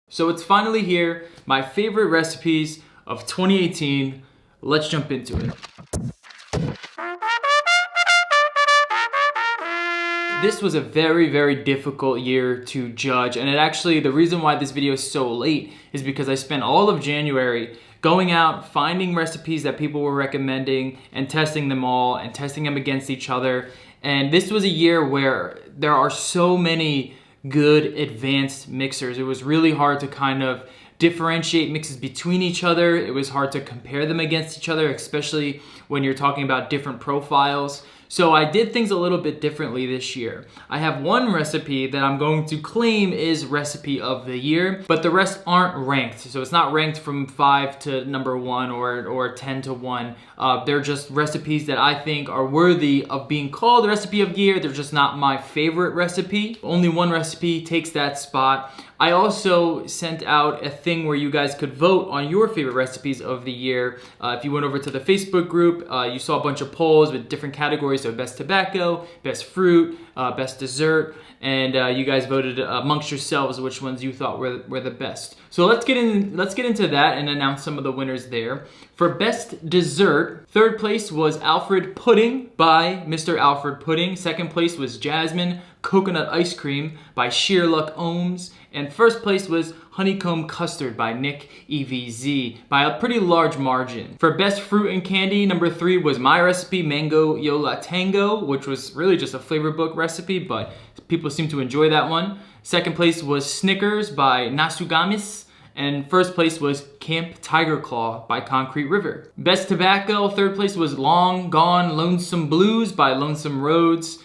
So it's finally here, my favorite recipes of 2018. Let's jump into it. This was a very difficult year to judge, and the reason why this video is so late is because I spent all of January going out, finding recipes that people were recommending and testing them all and testing them against each other. And this was a year where there are so many good advanced mixers. It was really hard to kind of differentiate mixes between each other. It was hard to compare them against each other, especially when you're talking about different profiles. So I did things a little bit differently this year. I have one recipe that I'm going to claim is recipe of the year, but the rest aren't ranked. So it's not ranked from 5 to number 1 or 10 to 1. They're just recipes that I think are worthy of being called recipe of the year. They're just not my favorite recipe. Only one recipe takes that spot. I also sent out a thing where you guys could vote on your favorite recipes of the year. If you went over to the Facebook group, you saw a bunch of polls with different categories. So best tobacco, best fruit, best dessert, and you guys voted amongst yourselves which ones you thought were the best. So let's get into that and announce some of the winners there. For best dessert, third place was Alfred Pudding by Mr. Alfred Pudding. Second place was Jasmine Coconut Ice Cream by Sheer Luck Ohms. And first place was Honeycomb Custard by Nick EVZ by a pretty large margin. For best fruit and candy, number 3 was my recipe, Mango Yola Tango, which was really just a flavor book recipe, but people seem to enjoy that one. Second place was Snickers by Nasugamis. And first place was Camp Tiger Claw by Concrete River. Best tobacco, third place was Long Gone Lonesome Blues by Lonesome Roads.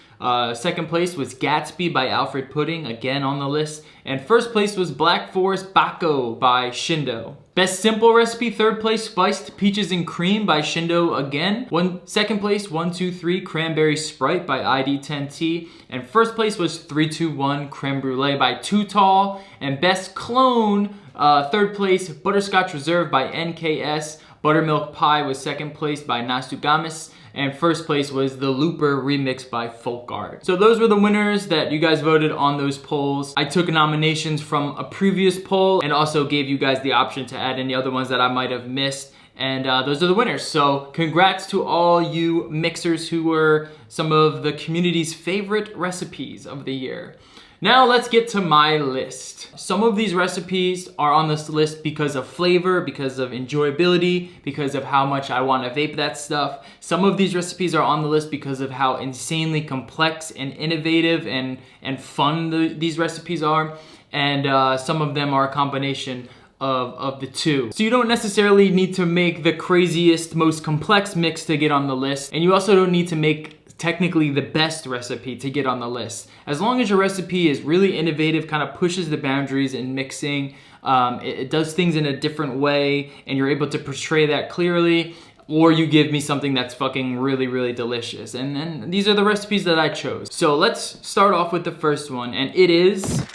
Second place was Gatsby by Alfred Pudding, again on the list. And first place was Black Forest Bako by Shindo. Best simple recipe, third place, Spiced Peaches and Cream by Shindo again. Second place, 1, 2, 3, Cranberry Sprite by ID10T. And first place was 3, 2, 1, Creme Brulee by Too Tall. And best clone, third place, Butterscotch Reserve by NKS. Buttermilk Pie was second place by Nasugamis. And first place was the Looper remix by Folk Art. So those were the winners that you guys voted on those polls. I took nominations from a previous poll and also gave you guys the option to add any other ones that I might have missed. And those are the winners. So congrats to all you mixers who were some of the community's favorite recipes of the year. Now let's get to my list. Some of these recipes are on this list because of flavor, because of enjoyability, because of how much I want to vape that stuff. Some of these recipes are on the list because of how insanely complex and innovative and fun these recipes are. And some of them are a combination of the two. So you don't necessarily need to make the craziest, most complex mix to get on the list. And you also don't need to make technically the best recipe to get on the list. As long as your recipe is really innovative, kind of pushes the boundaries in mixing, it does things in a different way, and you're able to portray that clearly, or you give me something that's fucking really delicious. And these are the recipes that I chose. So let's start off with the first one, and it is...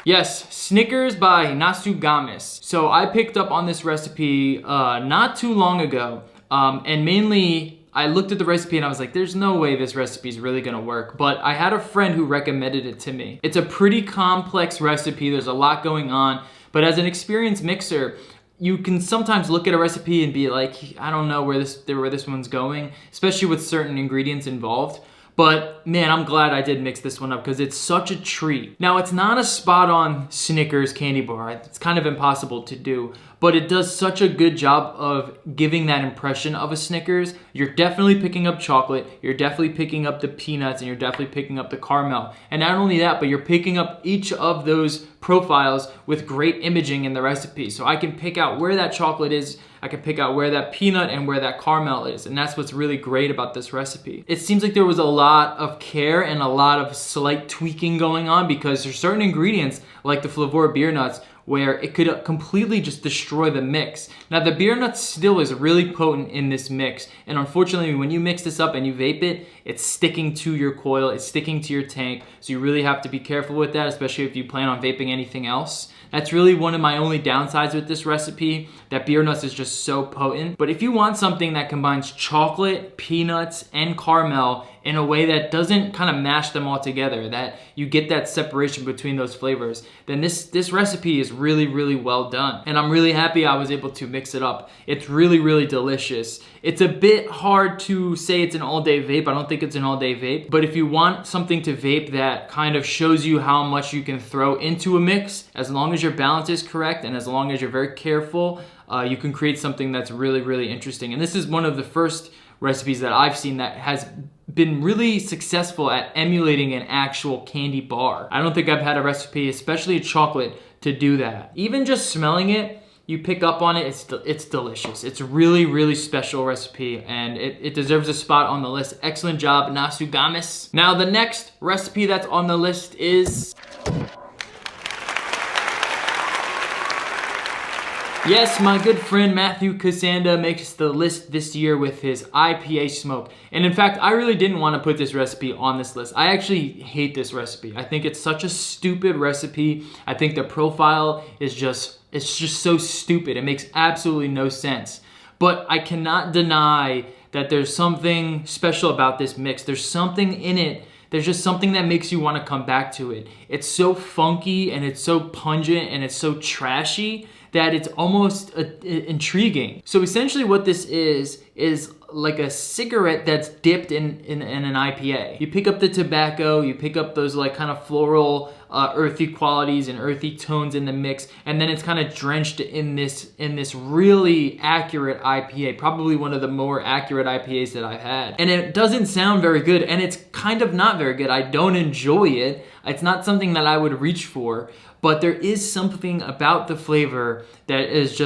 Yes, Snickers by Nasugamis. So I picked up on this recipe not too long ago. And mainly, I looked at the recipe and I was like, there's no way this recipe is really gonna work. But I had a friend who recommended it to me. It's a pretty complex recipe. There's a lot going on. But as an experienced mixer, you can sometimes look at a recipe and be like, I don't know where this one's going, especially with certain ingredients involved. But man, I'm glad I did mix this one up because it's such a treat. Now, it's not a spot-on Snickers candy bar. It's kind of impossible to do, but it does such a good job of giving that impression of a Snickers. You're definitely picking up chocolate, you're definitely picking up the peanuts, and you're definitely picking up the caramel. And not only that, but you're picking up each of those profiles with great imaging in the recipe. So I can pick out where that chocolate is, I can pick out where that peanut and where that caramel is, and that's what's really great about this recipe. It seems like there was a lot of care and a lot of slight tweaking going on because there's certain ingredients like the Flavor beer nuts where it could completely just destroy the mix. Now the beer nut still is really potent in this mix, and unfortunately when you mix this up and you vape it, it's sticking to your coil, it's sticking to your tank, so you really have to be careful with that, especially if you plan on vaping anything else. That's really one of my only downsides with this recipe, that beer nuts is just so potent. But if you want something that combines chocolate, peanuts, and caramel in a way that doesn't kind of mash them all together, that you get that separation between those flavors, then this recipe is really, really well done. And I'm really happy I was able to mix it up. It's really, really delicious. It's a bit hard to say it's an all-day vape. I don't think it's an all-day vape, but if you want something to vape that kind of shows you how much you can throw into a mix, as long as your balance is correct and as long as you're very careful, you can create something that's really, really interesting. And this is one of the first recipes that I've seen that has been really successful at emulating an actual candy bar. I don't think I've had a recipe, especially a chocolate, to do that. Even just smelling it, you pick up on it, it's delicious. It's a really, really special recipe, and it deserves a spot on the list. Excellent job, Nasugamis. Now the next recipe that's on the list is... Yes, my good friend Matthew Casanda makes the list this year with his IPA smoke. And in fact, I really didn't want to put this recipe on this list. I actually hate this recipe. I think it's such a stupid recipe. I think the profile is just so stupid. It makes absolutely no sense. But I cannot deny that there's something special about this mix. There's something in it. There's just something that makes you want to come back to it. It's so funky and it's so pungent and it's so trashy that it's almost intriguing. So essentially what this is like a cigarette that's dipped in an IPA. You pick up the tobacco, you pick up those like kind of floral, earthy qualities and earthy tones in the mix, and then it's kind of drenched in this really accurate IPA, probably one of the more accurate IPAs that I've had. And it doesn't sound very good, and it's kind of not very good. I don't enjoy it. It's not something that I would reach for, but there is something about the flavor that is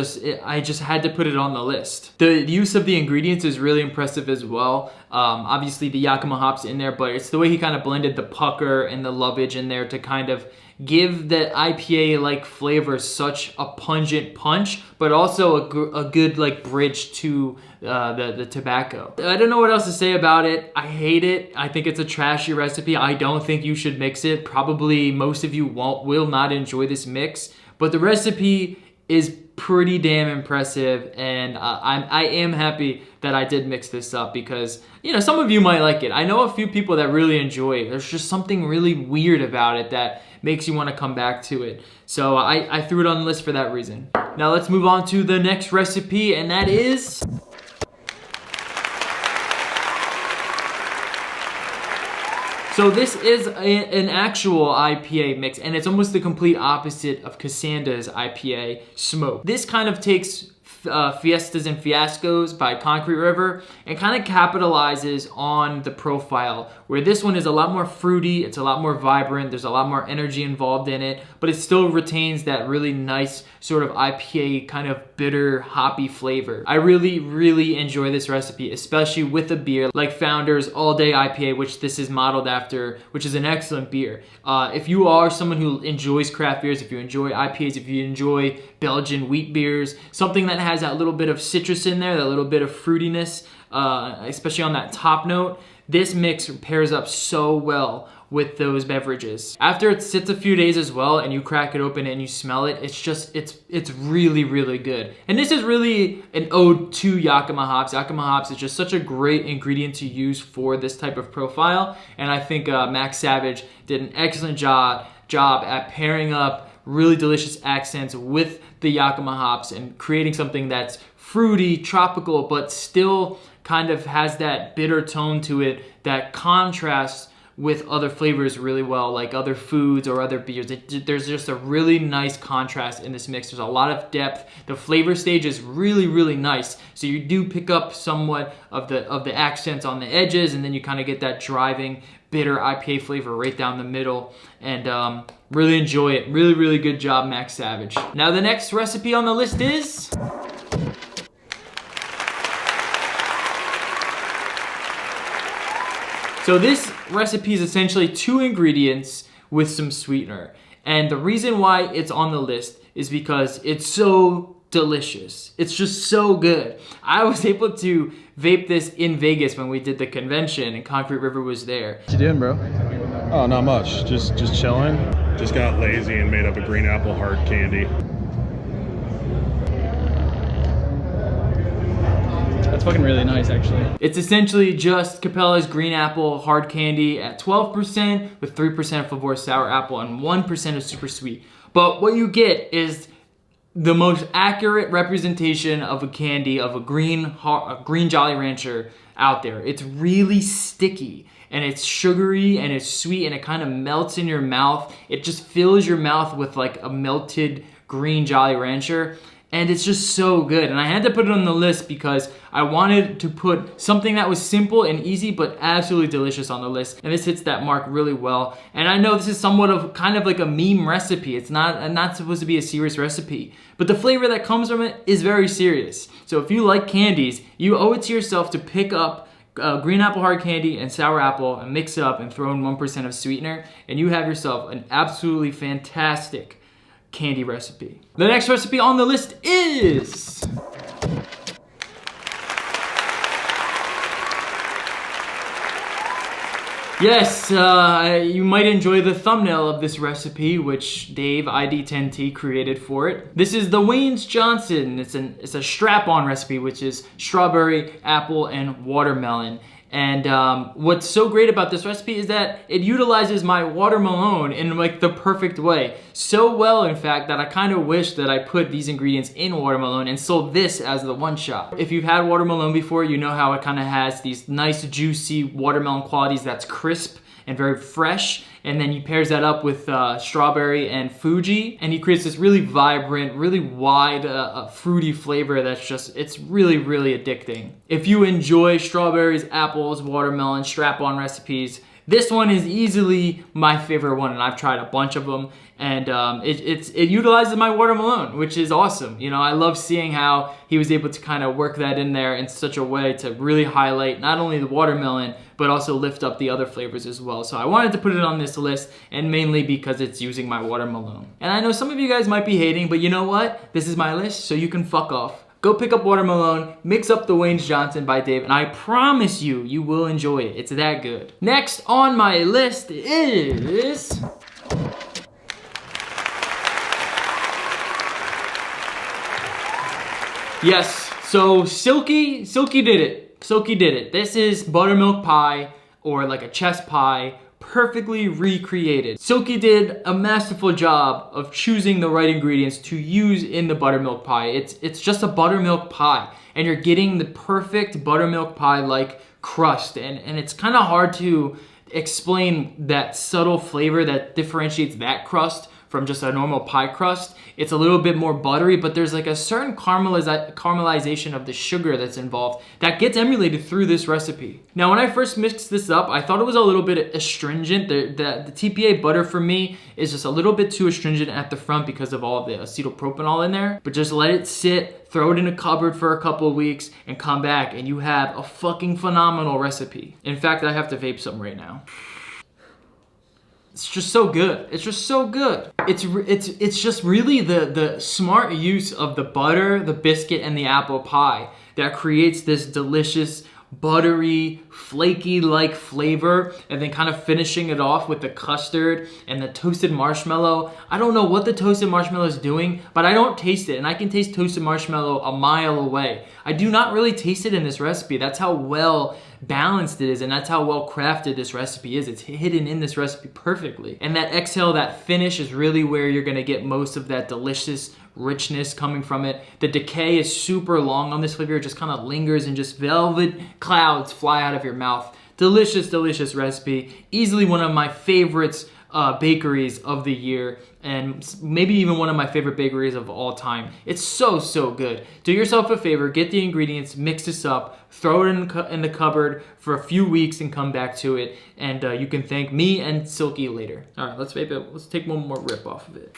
I just had to put it on the list. The use of the ingredients is really impressive as well. Obviously the Yakima hops in there, but it's the way he kind of blended the pucker and the lovage in there to kind of give the IPA-like flavor such a pungent punch, but also a good like bridge to the tobacco. I don't know what else to say about it. I hate it. I think it's a trashy recipe. I don't think you should mix it. Probably most of you will not enjoy this mix, but the recipe is pretty damn impressive, and I am happy that I did mix this up because, you know, some of you might like it. I know a few people that really enjoy it. There's just something really weird about it that makes you want to come back to it. So I threw it on the list for that reason. Now let's move on to the next recipe, and that is... So this is an actual IPA mix, and it's almost the complete opposite of Casanda's IPA smoke. This kind of takes Fiestas and Fiascos by Concrete River and kind of capitalizes on the profile, where this one is a lot more fruity, it's a lot more vibrant, there's a lot more energy involved in it, but it still retains that really nice sort of IPA kind of bitter, hoppy flavor. I really, really enjoy this recipe, especially with a beer like Founder's All Day IPA, which this is modeled after, which is an excellent beer. If you are someone who enjoys craft beers, if you enjoy IPAs, if you enjoy Belgian wheat beers, something that has that little bit of citrus in there, that little bit of fruitiness, especially on that top note, this mix pairs up so well with those beverages. After it sits a few days as well and you crack it open and you smell it, it's really, really good. And this is really an ode to Yakima hops. Yakima hops is just such a great ingredient to use for this type of profile, and I think Max Savage did an excellent job at pairing up really delicious accents with the Yakima hops and creating something that's fruity, tropical, but still kind of has that bitter tone to it that contrasts with other flavors really well, like other foods or other beers. There's just a really nice contrast in this mix. There's a lot of depth. The flavor stage is really, really nice. So you do pick up somewhat of the accents on the edges, and then you kind of get that driving, bitter IPA flavor right down the middle. And really enjoy it. Really, really good job, Max Savage. Now the next recipe on the list is... So this recipe is essentially 2 ingredients with some sweetener. And the reason why it's on the list is because it's so delicious. It's just so good. I was able to vape this in Vegas when we did the convention and Concrete River was there. What you doing, bro? Oh, not much. Just chilling. Just got lazy and made up a green apple hard candy. It's fucking really nice, actually. It's essentially just Capella's green apple hard candy at 12% with 3% Flavor sour apple and 1% of super sweet. But what you get is the most accurate representation of a candy of a green Jolly Rancher out there. It's really sticky and it's sugary and it's sweet and it kind of melts in your mouth. It just fills your mouth with like a melted green Jolly Rancher. And it's just so good. And I had to put it on the list because I wanted to put something that was simple and easy but absolutely delicious on the list. And this hits that mark really well. And I know this is somewhat of kind of like a meme recipe. It's not supposed to be a serious recipe. But the flavor that comes from it is very serious. So if you like candies, you owe it to yourself to pick up green apple hard candy and sour apple and mix it up and throw in 1% of sweetener. And you have yourself an absolutely fantastic candy recipe. The next recipe on the list is yes, you might enjoy the thumbnail of this recipe, which Dave ID10T created for it. This is the Wayne's Johnson. It's a strap-on recipe, which is strawberry, apple, and watermelon. And what's so great about this recipe is that it utilizes my watermelon in like the perfect way. So well, in fact, that I kind of wish that I put these ingredients in watermelon and sold this as the one-shot. If you've had watermelon before, you know how it kind of has these nice, juicy watermelon qualities that's crisp and very fresh. And then he pairs that up with strawberry and Fuji, and he creates this really vibrant, really wide, fruity flavor that's just, it's really, really addicting. If you enjoy strawberries, apples, watermelon, strap-on recipes, this one is easily my favorite one, and I've tried a bunch of them, and it utilizes my watermelon, which is awesome. You know, I love seeing how he was able to kind of work that in there in such a way to really highlight not only the watermelon, but also lift up the other flavors as well. So I wanted to put it on this list, and mainly because it's using my watermelon. And I know some of you guys might be hating, but you know what? This is my list, so you can fuck off. Go pick up watermelon, mix up the Wayne's Johnson by Dave, and I promise you, you will enjoy it. It's that good. Next on my list is yes, so Silky did it. Silky did it. This is buttermilk pie, or like a chess pie, perfectly recreated. Silky did a masterful job of choosing the right ingredients to use in the buttermilk pie. It's just a buttermilk pie, and you're getting the perfect buttermilk pie-like crust, and it's kind of hard to explain that subtle flavor that differentiates that crust from just a normal pie crust. It's a little bit more buttery, but there's like a certain caramelization of the sugar that's involved that gets emulated through this recipe. Now, when I first mixed this up, I thought it was a little bit astringent. The TPA butter for me is just a little bit too astringent at the front because of all of the acetylpropanol in there. But just let it sit, throw it in a cupboard for a couple of weeks, and come back, and you have a fucking phenomenal recipe. In fact, I have to vape some right now. It's just so good. It's just so good. It's just really the smart use of the butter, the biscuit, and the apple pie that creates this delicious, buttery, flaky-like flavor, and then kind of finishing it off with the custard and the toasted marshmallow. I don't know what the toasted marshmallow is doing, but I don't taste it, and I can taste toasted marshmallow a mile away. I do not really taste it in this recipe. That's how well balanced it is, and that's how well crafted this recipe is. It's hidden in this recipe perfectly. And that exhale, that finish is really where you're gonna get most of that delicious richness coming from it. The decay is super long on this flavor. It just kind of lingers and just velvet clouds fly out of your mouth. Delicious, delicious recipe. Easily one of my favorites bakeries of the year, and maybe even one of my favorite bakeries of all time. It's so, so good. Do yourself a favor, get the ingredients, mix this up, throw it in the cupboard for a few weeks and come back to it, and you can thank me and Silky later. All right, let's vape it. Let's take one more rip off of it.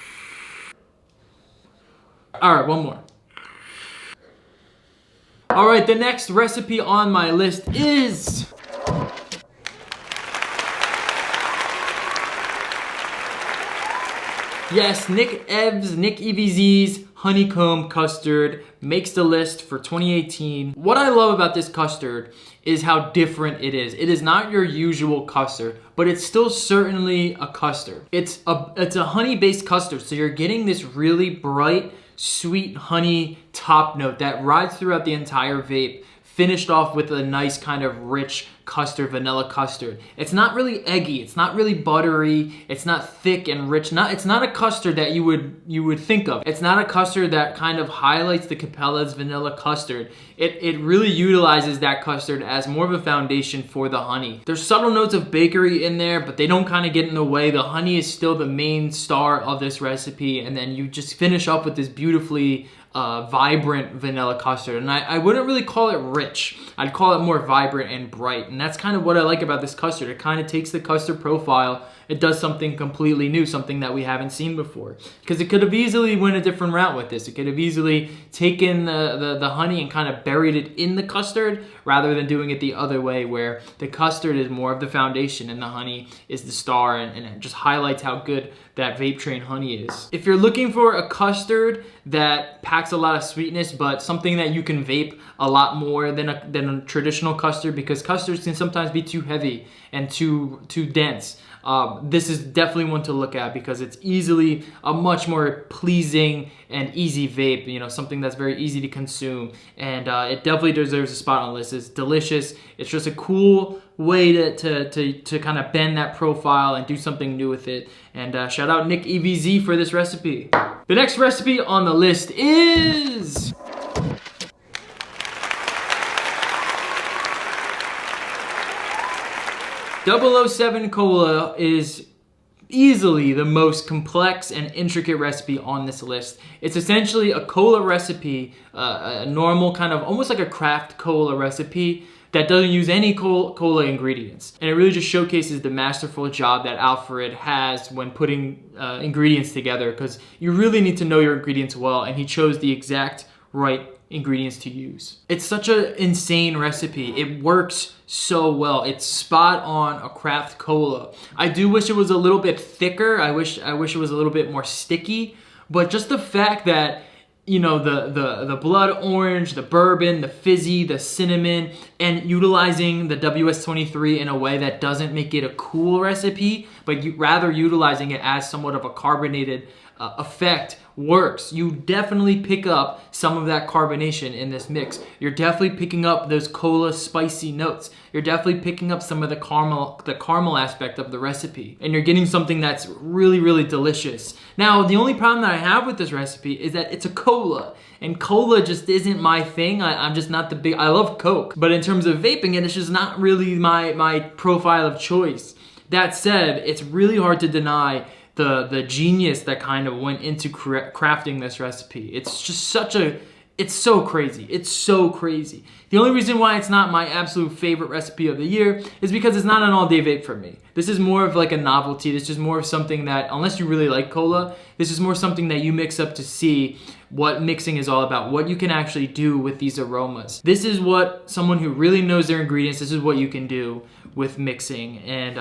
All right, one more. All right, the next recipe on my list is yes, Nick EVZ's honeycomb custard makes the list for 2018. What I love about this custard is how different it is. It is not your usual custard, but it's still certainly a custard. It's a honey-based custard, so you're getting this really bright, sweet honey top note that rides throughout the entire vape, finished off with a nice kind of rich custard, vanilla custard. It's not really eggy, it's not really buttery, it's not thick and rich. It's not a custard that you would think of. It's not a custard that kind of highlights the Capella's vanilla custard. It really utilizes that custard as more of a foundation for the honey. There's subtle notes of bakery in there, but they don't kind of get in the way. The honey is still the main star of this recipe, and then you just finish up with this beautifully vibrant vanilla custard. And I wouldn't really call it rich. I'd call it more vibrant and bright. And that's kind of what I like about this custard. It kind of takes the custard profile, it does something completely new, something that we haven't seen before. Because it could have easily went a different route with this. It could have easily taken the honey and kind of buried it in the custard, rather than doing it the other way, where the custard is more of the foundation and the honey is the star, and it just highlights how good that Vape Train honey is. If you're looking for a custard that packs a lot of sweetness, but something that you can vape a lot more than a traditional custard, because custards can sometimes be too heavy and too dense, this is definitely one to look at, because it's easily a much more pleasing and easy vape, you know, something that's very easy to consume, and it definitely deserves a spot on the list. It's delicious. It's just a cool way to kind of bend that profile and do something new with it. And shout out Nick EVZ for this recipe. The next recipe on the list is .007 Cola. Is easily the most complex and intricate recipe on this list. It's essentially a cola recipe, a normal kind of almost like a craft cola recipe that doesn't use any cola ingredients. And it really just showcases the masterful job that Alfred has when putting ingredients together, because you really need to know your ingredients well, and he chose the exact right ingredients to use. It's such an insane recipe. It works so well. It's spot on a craft cola. I do wish it was a little bit thicker. I wish it was a little bit more sticky, but just the fact that, you know, the blood orange, the bourbon, the fizzy, the cinnamon, and utilizing the WS-23 in a way that doesn't make it a cool recipe, but rather utilizing it as somewhat of a carbonated effect works. You definitely pick up some of that carbonation in this mix. You're definitely picking up those cola spicy notes. You're definitely picking up some of the caramel aspect of the recipe, and you're getting something that's really, really delicious. Now, the only problem that I have with this recipe is that it's a cola, and cola just isn't my thing. I'm just not the big, I love Coke, but in terms of vaping it, it's just not really my profile of choice. That said, it's really hard to deny the genius that kind of went into crafting this recipe. It's just it's so crazy. It's so crazy. The only reason why it's not my absolute favorite recipe of the year is because it's not an all-day vape for me. This is more of like a novelty. This is more of something that, unless you really like cola, this is more something that you mix up to see what mixing is all about, what you can actually do with these aromas. This is what someone who really knows their ingredients, this is what you can do with mixing. And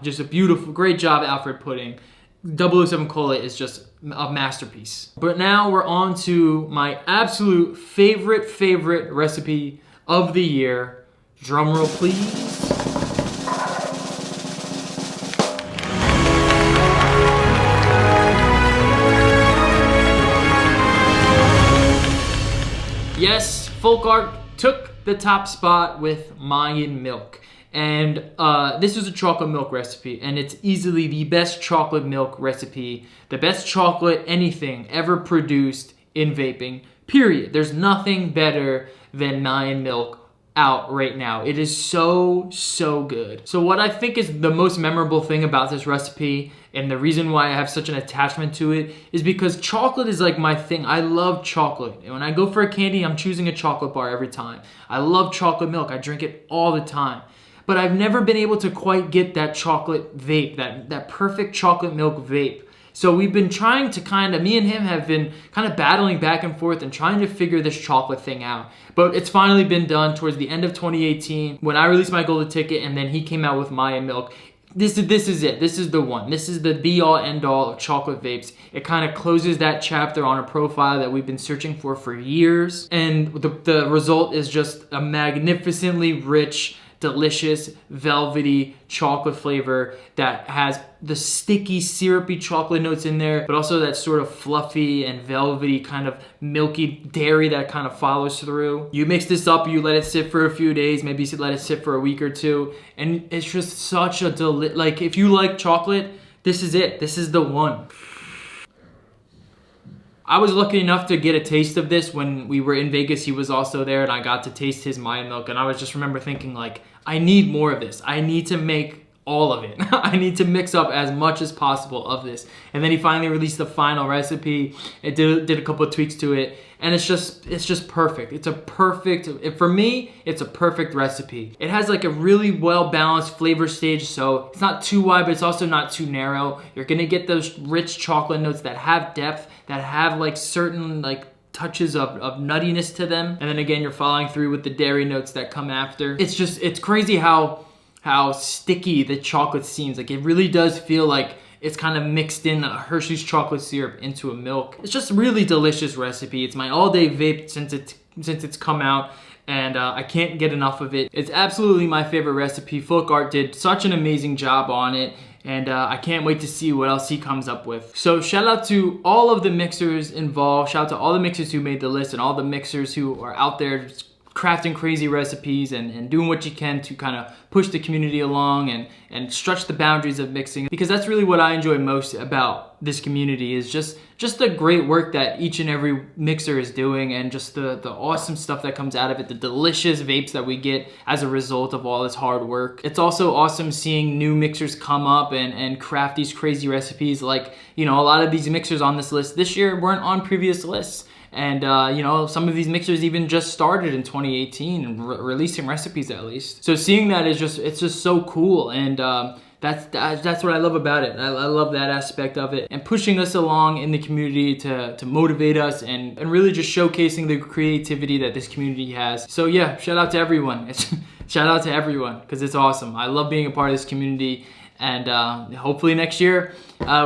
just a beautiful, great job, Alfred Pudding. 007 Cola is just a masterpiece. But now we're on to my absolute favorite recipe of the year. Drum roll, please. Yes, Folk Art took the top spot with Mayan Milk. And this is a chocolate milk recipe, and it's easily the best chocolate milk recipe, the best chocolate anything ever produced in vaping, period. There's nothing better than Mayan Milk out right now. It is so good. So what I think is the most memorable thing about this recipe, and the reason why I have such an attachment to it, is because chocolate is like my thing. I love chocolate. And when I go for a candy, I'm choosing a chocolate bar every time. I love chocolate milk. I drink it all the time. But I've never been able to quite get that chocolate vape, that perfect chocolate milk vape. So we've been trying to me and him have been kind of battling back and forth and trying to figure this chocolate thing out. But it's finally been done towards the end of 2018 when I released my golden ticket, and then he came out with Mayan Milk. This is it. This is the one. This is the be-all, end-all of chocolate vapes. It kind of closes that chapter on a profile that we've been searching for years. And the result is just a magnificently rich, delicious, velvety chocolate flavor that has the sticky, syrupy chocolate notes in there, but also that sort of fluffy and velvety kind of milky dairy that kind of follows through. You mix this up, you let it sit for a few days, maybe you let it sit for a week or two, and it's just such a like, if you like chocolate, this is it. This is the one. I was lucky enough to get a taste of this when we were in Vegas. He was also there, and I got to taste his Mayan milk, and I was just remember thinking, like, I need more of this. I need to make all of it. I need to mix up as much as possible of this. And then he finally released the final recipe. It did a couple of tweaks to it, and it's just perfect. It's a perfect, for me, it's a perfect recipe. It has like a really well balanced flavor stage, so it's not too wide, but it's also not too narrow. You're gonna get those rich chocolate notes that have depth, that have like certain like touches of nuttiness to them. And then again, you're following through with the dairy notes that come after. It's crazy how sticky the chocolate seems. Like, it really does feel like it's kind of mixed in a Hershey's chocolate syrup into a milk. It's just a really delicious recipe. It's my all-day vape since it's come out, and I can't get enough of it. It's absolutely my favorite recipe. Folk Art did such an amazing job on it, and I can't wait to see what else he comes up with. So shout out to all of the mixers involved. Shout out to all the mixers who made the list and all the mixers who are out there crafting crazy recipes and doing what you can to kind of push the community along and stretch the boundaries of mixing, because that's really what I enjoy most about this community, is just the great work that each and every mixer is doing, and just the awesome stuff that comes out of it, the delicious vapes that we get as a result of all this hard work. It's also awesome seeing new mixers come up and craft these crazy recipes. Like, you know, a lot of these mixers on this list this year weren't on previous lists. And, you know, some of these mixers even just started in 2018 and releasing recipes at least. So seeing that is it's just so cool. And that's what I love about it. I love that aspect of it, and pushing us along in the community to motivate us and really just showcasing the creativity that this community has. So yeah, shout out to everyone. Shout out to everyone, because it's awesome. I love being a part of this community. And hopefully next year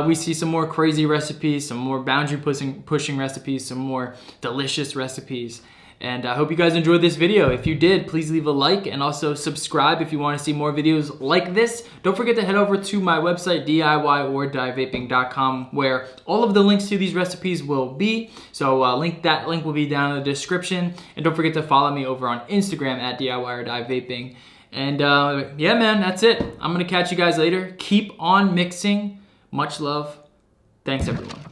we see some more crazy recipes, some more boundary pushing recipes, some more delicious recipes. And I hope you guys enjoyed this video. If you did, please leave a like and also subscribe if you want to see more videos like this. Don't forget to head over to my website, DIYOrDieVaping.com, where all of the links to these recipes will be. So that link will be down in the description. And don't forget to follow me over on Instagram at DIYOrDieVaping. And yeah, man, that's it. I'm gonna catch you guys later. Keep on mixing. Much love. Thanks, everyone.